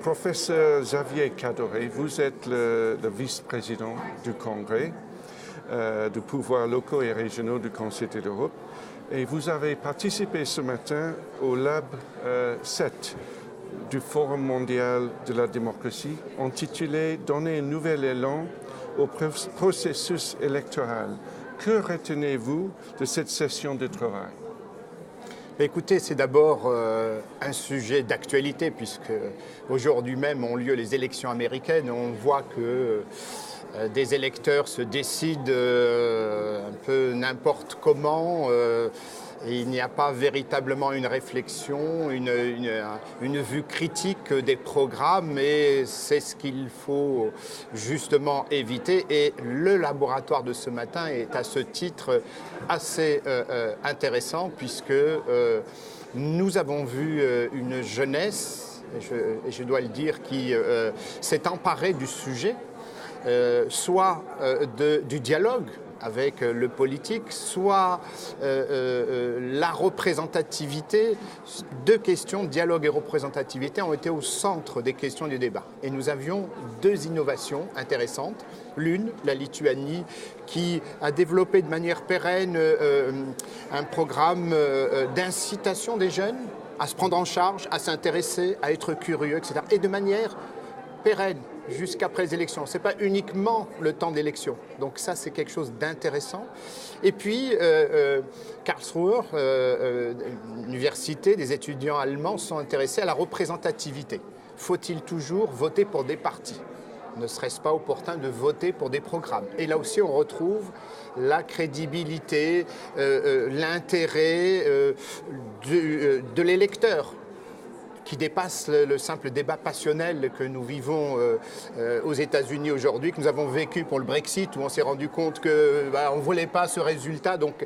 Professeur Xavier Cadoré, vous êtes le vice-président du Congrès de pouvoirs locaux et régionaux du Conseil de l'Europe et vous avez participé ce matin au Lab 7 du Forum mondial de la démocratie intitulé « Donner un nouvel élan au processus électoral ». Que retenez-vous de cette session de travail? Écoutez, c'est d'abord un sujet d'actualité puisque aujourd'hui même ont lieu les élections américaines. On voit que des électeurs se décident un peu n'importe comment et il n'y a pas véritablement une réflexion, une vue critique des programmes et c'est ce qu'il faut justement éviter. Et le laboratoire de ce matin est à ce titre assez intéressant puisque nous avons vu une jeunesse, et je dois le dire, qui s'est emparée du sujet, soit du dialogue avec le politique, soit la représentativité. Deux questions, dialogue et représentativité, ont été au centre des questions du débat. Et nous avions deux innovations intéressantes. L'une, la Lituanie, qui a développé de manière pérenne un programme d'incitation des jeunes à se prendre en charge, à s'intéresser, à être curieux, etc. Et de manière pérenne, jusqu'après les élections. Ce n'est pas uniquement le temps d'élection. Donc ça, c'est quelque chose d'intéressant. Et puis, Karlsruhe, université, des étudiants allemands sont intéressés à la représentativité. Faut-il toujours voter pour des partis ? Ne serait-ce pas opportun de voter pour des programmes? Et là aussi, on retrouve la crédibilité, l'intérêt de l'électeur, qui dépasse le simple débat passionnel que nous vivons aux États-Unis aujourd'hui, que nous avons vécu pour le Brexit, où on s'est rendu compte qu'on ne voulait pas ce résultat. Donc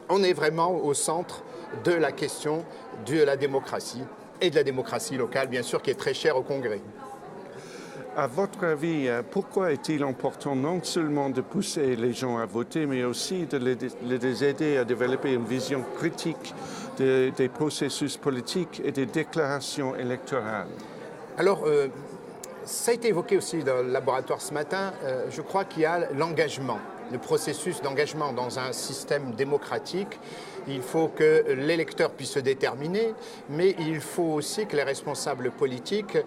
on est vraiment au centre de la question de la démocratie, et de la démocratie locale, bien sûr, qui est très chère au Congrès. À votre avis, pourquoi est-il important non seulement de pousser les gens à voter, mais aussi de les aider à développer une vision critique des processus politiques et des déclarations électorales? Alors, ça a été évoqué aussi dans le laboratoire ce matin. Je crois qu'il y a l'engagement, le processus d'engagement dans un système démocratique. Il faut que l'électeur puisse se déterminer, mais il faut aussi que les responsables politiques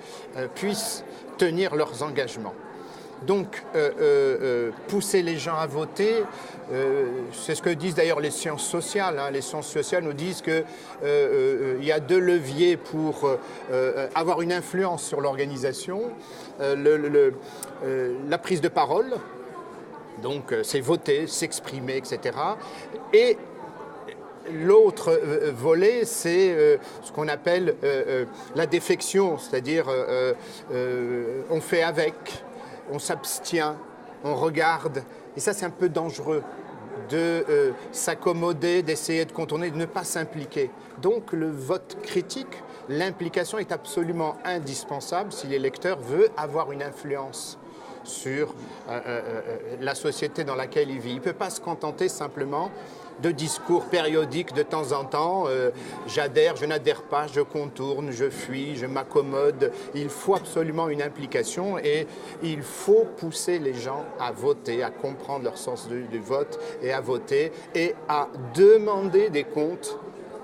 puissent tenir leurs engagements. Donc, pousser les gens à voter, c'est ce que disent d'ailleurs les sciences sociales. Les sciences sociales nous disent qu'il y a deux leviers pour avoir une influence sur l'organisation. La prise de parole, donc c'est voter, s'exprimer, etc. Et l'autre volet, c'est ce qu'on appelle la défection, c'est-à-dire on fait avec, on s'abstient, on regarde. Et ça, c'est un peu dangereux de s'accommoder, d'essayer de contourner, de ne pas s'impliquer. Donc le vote critique, l'implication est absolument indispensable si l'électeur veut avoir une influence sur la société dans laquelle il vit. Il ne peut pas se contenter simplement de discours périodiques de temps en temps. J'adhère, je n'adhère pas, je contourne, je fuis, je m'accommode. Il faut absolument une implication et il faut pousser les gens à voter, à comprendre leur sens du vote et à voter et à demander des comptes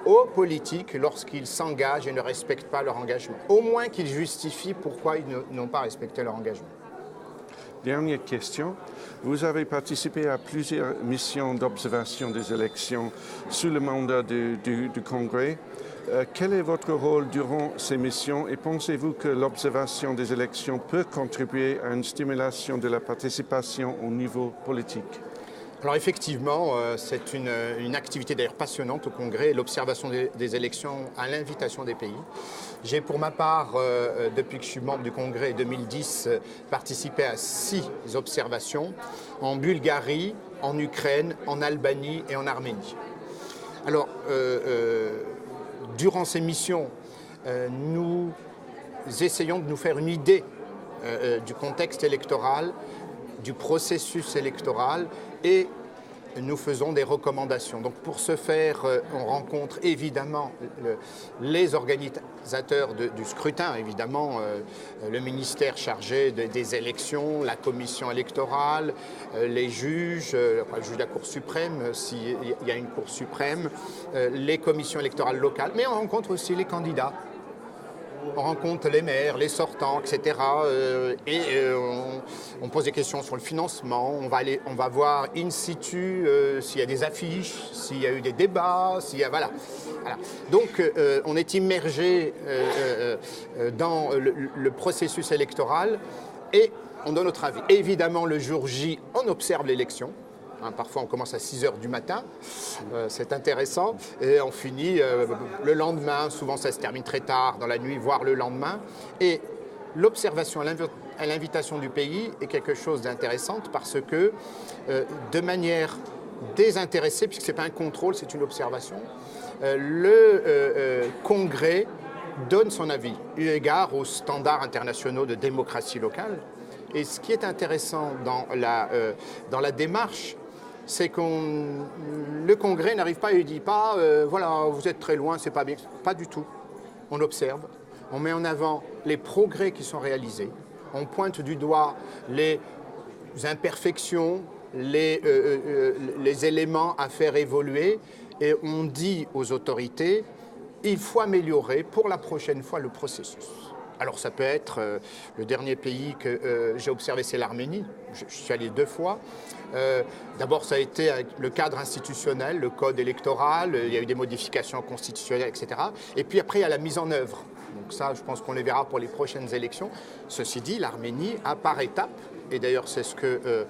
aux politiques lorsqu'ils s'engagent et ne respectent pas leur engagement. Au moins qu'ils justifient pourquoi ils n'ont pas respecté leur engagement. Dernière question. Vous avez participé à plusieurs missions d'observation des élections sous le mandat du Congrès. Quel est votre rôle durant ces missions et pensez-vous que l'observation des élections peut contribuer à une stimulation de la participation au niveau politique? Alors effectivement, c'est une activité d'ailleurs passionnante au Congrès, l'observation des élections à l'invitation des pays. J'ai pour ma part, depuis que je suis membre du Congrès 2010, participé à 6 observations en Bulgarie, en Ukraine, en Albanie et en Arménie. Alors, durant ces missions, nous essayons de nous faire une idée du contexte électoral, du processus électoral et nous faisons des recommandations. Donc pour ce faire, on rencontre évidemment les organisateurs du scrutin, évidemment le ministère chargé des élections, la commission électorale, les juges, le juge de la Cour suprême, s'il y a une Cour suprême, les commissions électorales locales, mais on rencontre aussi les candidats. On rencontre les maires, les sortants, etc. On pose des questions sur le financement. On va voir in situ s'il y a des affiches, s'il y a eu des débats, s'il y a voilà. Donc on est immergé dans le processus électoral et on donne notre avis. Évidemment, le jour J, on observe l'élection. Parfois, on commence à 6 heures du matin, c'est intéressant, et on finit le lendemain, souvent ça se termine très tard dans la nuit, voire le lendemain. Et l'observation à l'invitation du pays est quelque chose d'intéressant parce que, de manière désintéressée, puisque ce n'est pas un contrôle, c'est une observation, le Congrès donne son avis, eu égard aux standards internationaux de démocratie locale. Et ce qui est intéressant dans la démarche, c'est que le Congrès n'arrive pas et ne dit pas voilà, vous êtes très loin, c'est pas bien. Pas du tout. On observe, on met en avant les progrès qui sont réalisés, on pointe du doigt les imperfections, les éléments à faire évoluer, et on dit aux autorités il faut améliorer pour la prochaine fois le processus. Alors ça peut être, le dernier pays que j'ai observé, c'est l'Arménie. Je suis allé 2 fois. D'abord, ça a été avec le cadre institutionnel, le code électoral, il y a eu des modifications constitutionnelles, etc. Et puis après, il y a la mise en œuvre. Donc ça, je pense qu'on les verra pour les prochaines élections. Ceci dit, l'Arménie a par étapes, et d'ailleurs c'est ce que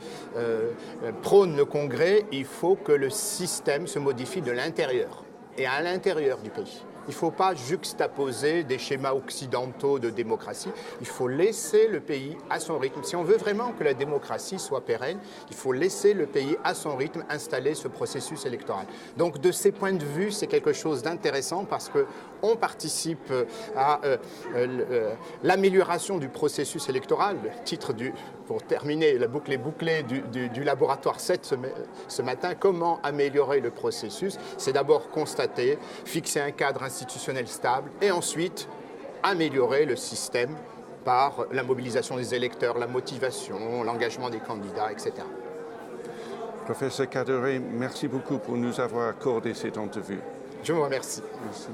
prône le Congrès, il faut que le système se modifie de l'intérieur et à l'intérieur du pays. Il ne faut pas juxtaposer des schémas occidentaux de démocratie. Il faut laisser le pays à son rythme. Si on veut vraiment que la démocratie soit pérenne, il faut laisser le pays à son rythme installer ce processus électoral. Donc de ces points de vue, c'est quelque chose d'intéressant parce qu'on participe à l'amélioration du processus électoral. Le titre pour terminer, la boucle est bouclée du laboratoire 7 ce matin, comment améliorer le processus. C'est d'abord constater, fixer un cadre institutionnel stable et ensuite améliorer le système par la mobilisation des électeurs, la motivation, l'engagement des candidats, etc. Professeur Kadoré, merci beaucoup pour nous avoir accordé cette entrevue. Je vous remercie. Merci.